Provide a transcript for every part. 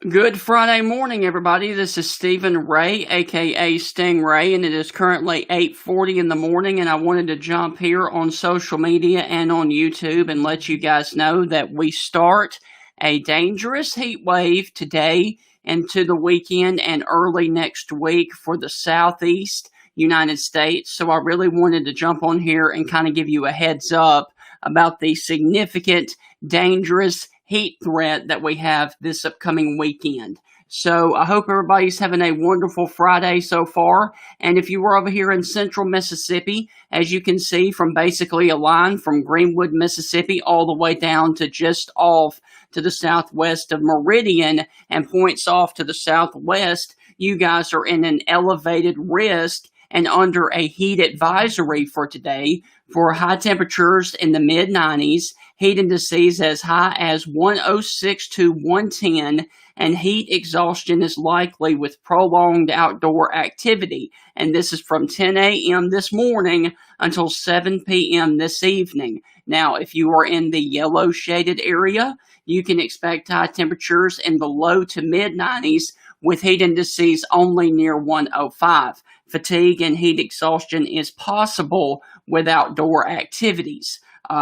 Good Friday morning, everybody. This is Stephen Ray, aka Stingray, and it is currently 8:40 in the morning. And I wanted to jump here on social media and on YouTube and let you guys know that we start a dangerous heat wave today into the weekend and early next week for the Southeast United States. So I really wanted to jump on here and kind of give you a heads up about the significant, dangerous heat threat that we have this upcoming weekend. So I hope everybody's having a wonderful Friday so far. And if you were over here in central Mississippi, as you can see from basically a line from Greenwood, Mississippi, all the way down to just off to the southwest of Meridian and points off to the southwest, you guys are in an elevated risk and under a heat advisory for today for high temperatures in the mid 90s, heat indices as high as 106 to 110, and heat exhaustion is likely with prolonged outdoor activity. And this is from 10 a.m. this morning until 7 p.m. this evening. Now, if you are in the yellow shaded area, you can expect high temperatures in the low to mid 90s with heat indices only near 105. Fatigue and heat exhaustion is possible with outdoor activities.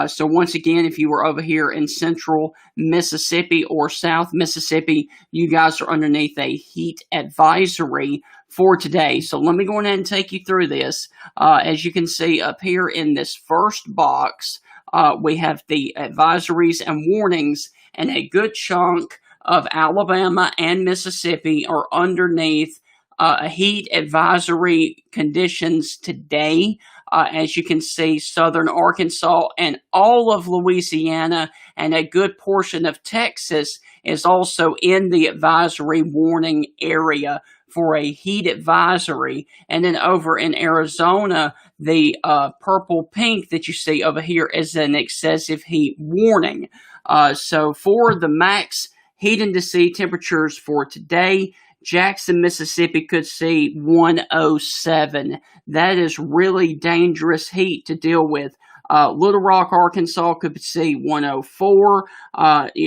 So once again, if you were over here in central Mississippi or South Mississippi, you guys are underneath a heat advisory for today. So let me go ahead and take you through this. As you can see up here in this first box, we have the advisories and warnings, and a good chunk of Alabama and Mississippi are underneath heat advisory conditions today. As you can see, southern Arkansas and all of Louisiana and a good portion of Texas is also in the advisory warning area for a heat advisory. And then over in Arizona, the purple pink that you see over here is an excessive heat warning. So for the max heat indice temperatures for today, Jackson, Mississippi could see 107. That is really dangerous heat to deal with. Little Rock, Arkansas could see 104.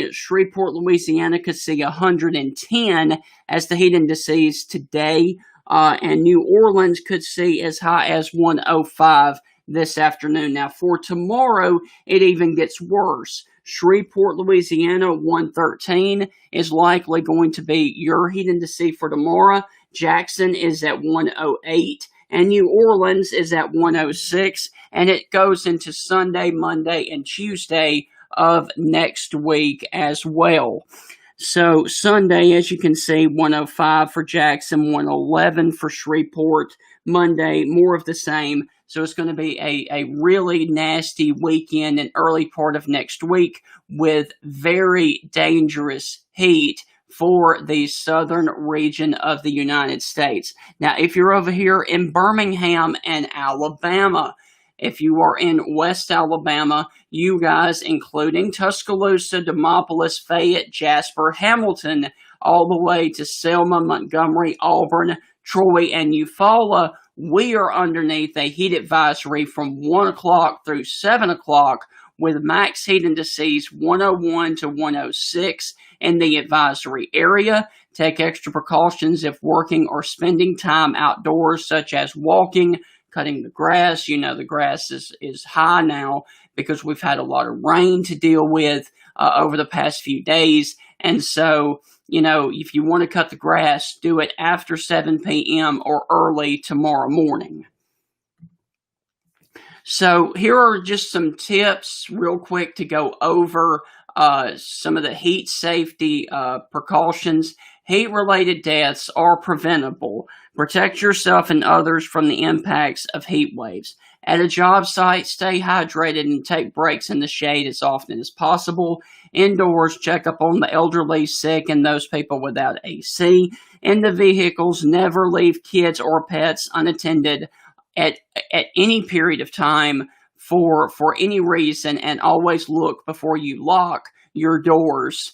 Shreveport, Louisiana could see 110 as the heat indices today. And New Orleans could see as high as 105 this afternoon. Now, for tomorrow, it even gets worse. Shreveport, Louisiana, 113 is likely going to be your heat index for tomorrow. Jackson is at 108, and New Orleans is at 106, and it goes into Sunday, Monday, and Tuesday of next week as well. So Sunday, as you can see, 105 for Jackson, 111 for Shreveport. Monday, more of the same. So it's going to be a really nasty weekend and early part of next week with very dangerous heat for the southern region of the United States. Now, if you're over here in Birmingham and Alabama, if you are in West Alabama, you guys, including Tuscaloosa, Demopolis, Fayette, Jasper, Hamilton, all the way to Selma, Montgomery, Auburn, Troy, and Eufaula, we are underneath a heat advisory from 1 o'clock through 7 o'clock with max heat indices 101 to 106 in the advisory area. Take extra precautions if working or spending time outdoors, such as walking, cutting the grass. You know, the grass is high now because we've had a lot of rain to deal with over the past few days. And so, you know, if you want to cut the grass, do it after 7 p.m. or early tomorrow morning. So here are just some tips real quick to go over some of the heat safety precautions. Heat-related deaths are preventable. Protect yourself and others from the impacts of heat waves. At a job site, stay hydrated and take breaks in the shade as often as possible. Indoors, check up on the elderly, sick, and those people without AC. In the vehicles, never leave kids or pets unattended at any period of time for any reason, and always look before you lock your doors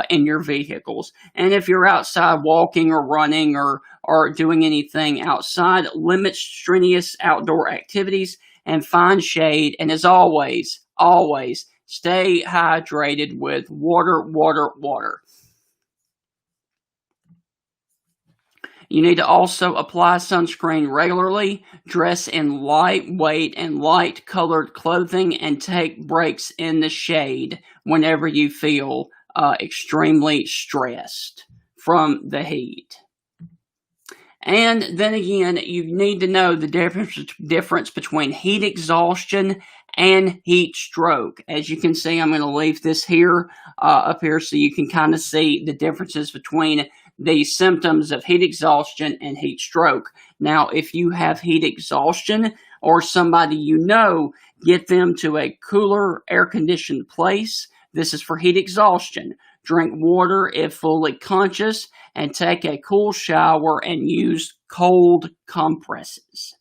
in your vehicles. And if you're outside walking or running or doing anything outside, limit strenuous outdoor activities and find shade. And as always, stay hydrated with water. You need to also apply sunscreen regularly, dress in lightweight and light colored clothing, and take breaks in the shade whenever you feel extremely stressed from the heat. And then again, you need to know the difference between heat exhaustion and heat stroke. As you can see, I'm going to leave this here up here so you can kind of see the differences between the symptoms of heat exhaustion and heat stroke. Now, if you have heat exhaustion or somebody you know, get them to a cooler, air-conditioned place. This is for heat exhaustion. Drink water if fully conscious, and take a cool shower and use cold compresses.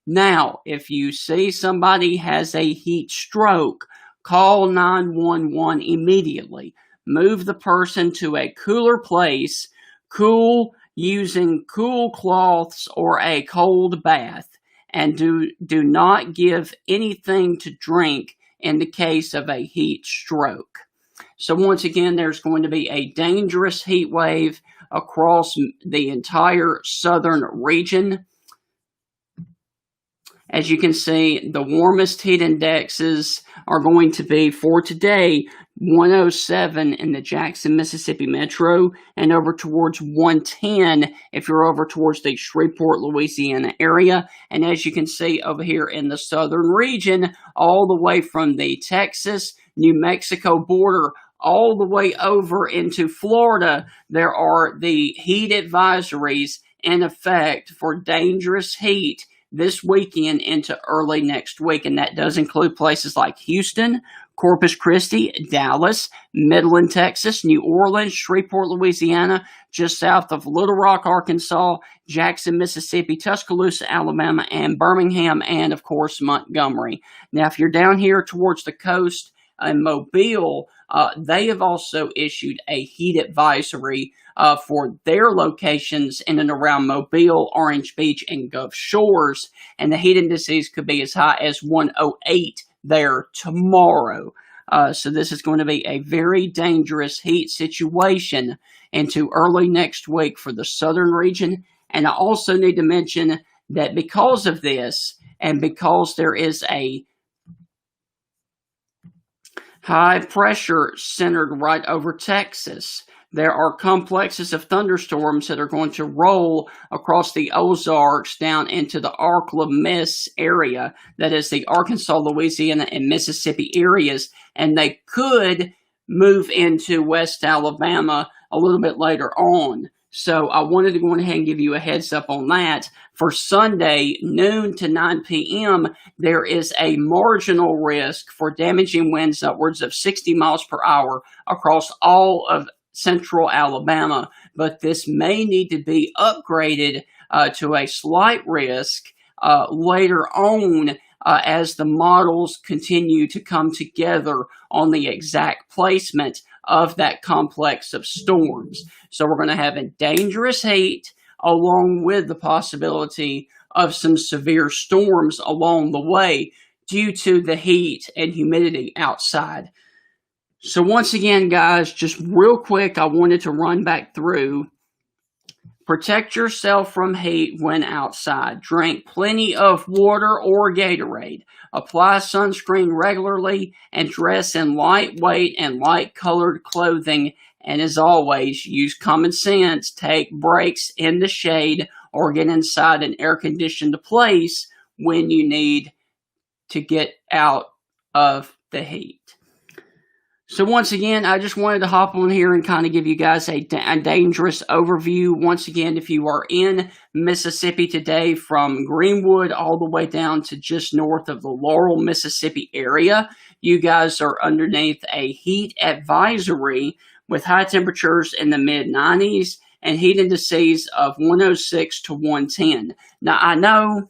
Now, if you see somebody has a heat stroke, call 911 immediately. Move the person to a cooler place, cool using cool cloths or a cold bath, and do not give anything to drink in the case of a heat stroke. So once again, there's going to be a dangerous heat wave across the entire southern region. As you can see, the warmest heat indexes are going to be, for today, 107 in the Jackson, Mississippi metro, and over towards 110 if you're over towards the Shreveport, Louisiana area. And as you can see over here in the southern region, all the way from the Texas, New Mexico border, all the way over into Florida, there are the heat advisories in effect for dangerous heat this weekend into early next week. And that does include places like Houston, Corpus Christi, Dallas, Midland, Texas, New Orleans, Shreveport, Louisiana, just south of Little Rock, Arkansas, Jackson, Mississippi, Tuscaloosa, Alabama, and Birmingham, and of course Montgomery. Now, if you're down here towards the coast in Mobile, they have also issued a heat advisory for their locations in and around Mobile, Orange Beach, and Gulf Shores, and the heat indices could be as high as 108 there tomorrow. So this is going to be a very dangerous heat situation into early next week for the southern region. And I also need to mention that because of this, and because there is a high pressure centered right over Texas, there are complexes of thunderstorms that are going to roll across the Ozarks down into the Ark-La-Miss area, that is the Arkansas, Louisiana, and Mississippi areas, and they could move into West Alabama a little bit later on. So I wanted to go ahead and give you a heads up on that. For Sunday, noon to 9 p.m., there is a marginal risk for damaging winds upwards of 60 miles per hour across all of central Alabama, but this may need to be upgraded to a slight risk later on as the models continue to come together on the exact placement of that complex of storms. So we're going to have a dangerous heat along with the possibility of some severe storms along the way due to the heat and humidity outside. So once again, guys, just real quick, I wanted to run back through. Protect yourself from heat when outside. Drink plenty of water or Gatorade. Apply sunscreen regularly and dress in lightweight and light-colored clothing. And as always, use common sense. Take breaks in the shade or get inside an air-conditioned place when you need to get out of the heat. So once again, I just wanted to hop on here and kind of give you guys a dangerous overview. Once again, if you are in Mississippi today, from Greenwood all the way down to just north of the Laurel, Mississippi area, you guys are underneath a heat advisory with high temperatures in the mid-90s and heat indices of 106 to 110. Now, I know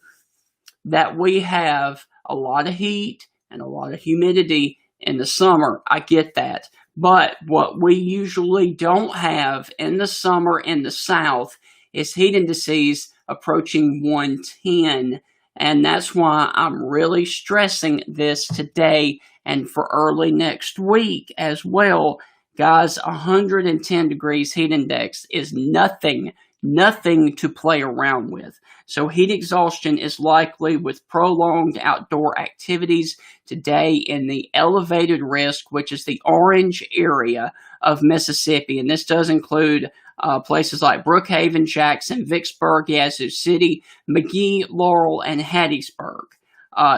that we have a lot of heat and a lot of humidity in the summer. I get that. But what we usually don't have in the summer in the South is heat indices approaching 110. And that's why I'm really stressing this today and for early next week as well. Guys, 110 degrees heat index is nothing nothing to play around with. So heat exhaustion is likely with prolonged outdoor activities today in the elevated risk, which is the orange area of Mississippi. And this does include places like Brookhaven, Jackson, Vicksburg, Yazoo City, McGee, Laurel, and Hattiesburg.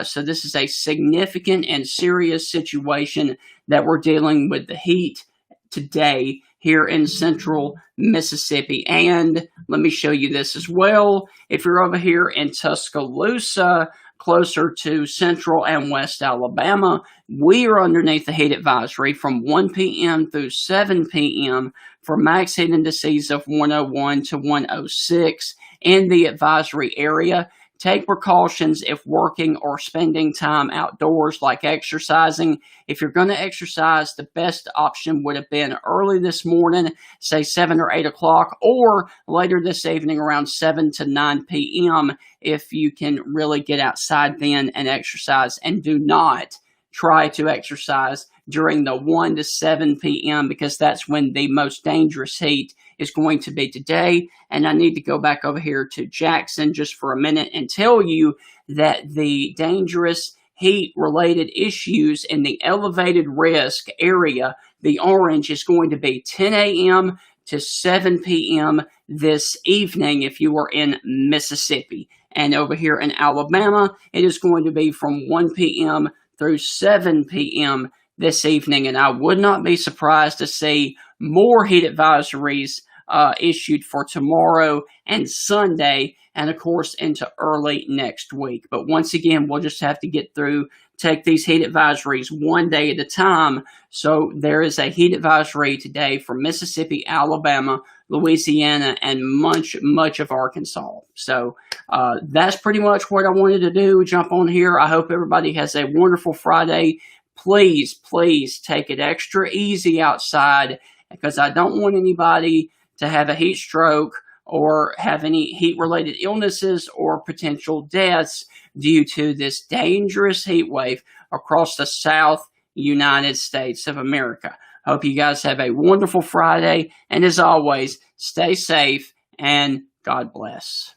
So this is a significant and serious situation that we're dealing with the heat today here in central Mississippi. And let me show you this as well. If you're over here in Tuscaloosa, closer to central and west Alabama, we are underneath the heat advisory from 1 p.m. through 7 p.m. for max heat indices of 101 to 106 in the advisory area. Take precautions if working or spending time outdoors, like exercising. If you're going to exercise, the best option would have been early this morning, say 7 or 8 o'clock, or later this evening around 7 to 9 p.m. if you can really get outside then and exercise. And do not try to exercise during the 1 to 7 p.m. because that's when the most dangerous heat is going to be today. And I need to go back over here to Jackson just for a minute and tell you that the dangerous heat-related issues in the elevated risk area, the orange, is going to be 10 a.m. to 7 p.m. this evening if you are in Mississippi. And over here in Alabama, it is going to be from 1 p.m. through 7 p.m. this evening. And I would not be surprised to see more heat advisories issued for tomorrow and Sunday, and of course into early next week. But once again, we'll just have to take these heat advisories one day at a time. So there is a heat advisory today for Mississippi, Alabama, Louisiana, and much of Arkansas. So that's pretty much what I wanted to do, jump on here. I hope everybody has a wonderful Friday. Please take it extra easy outside, because I don't want anybody to have a heat stroke or have any heat-related illnesses or potential deaths due to this dangerous heat wave across the South United States of America. Hope you guys have a wonderful Friday, and as always, stay safe and God bless.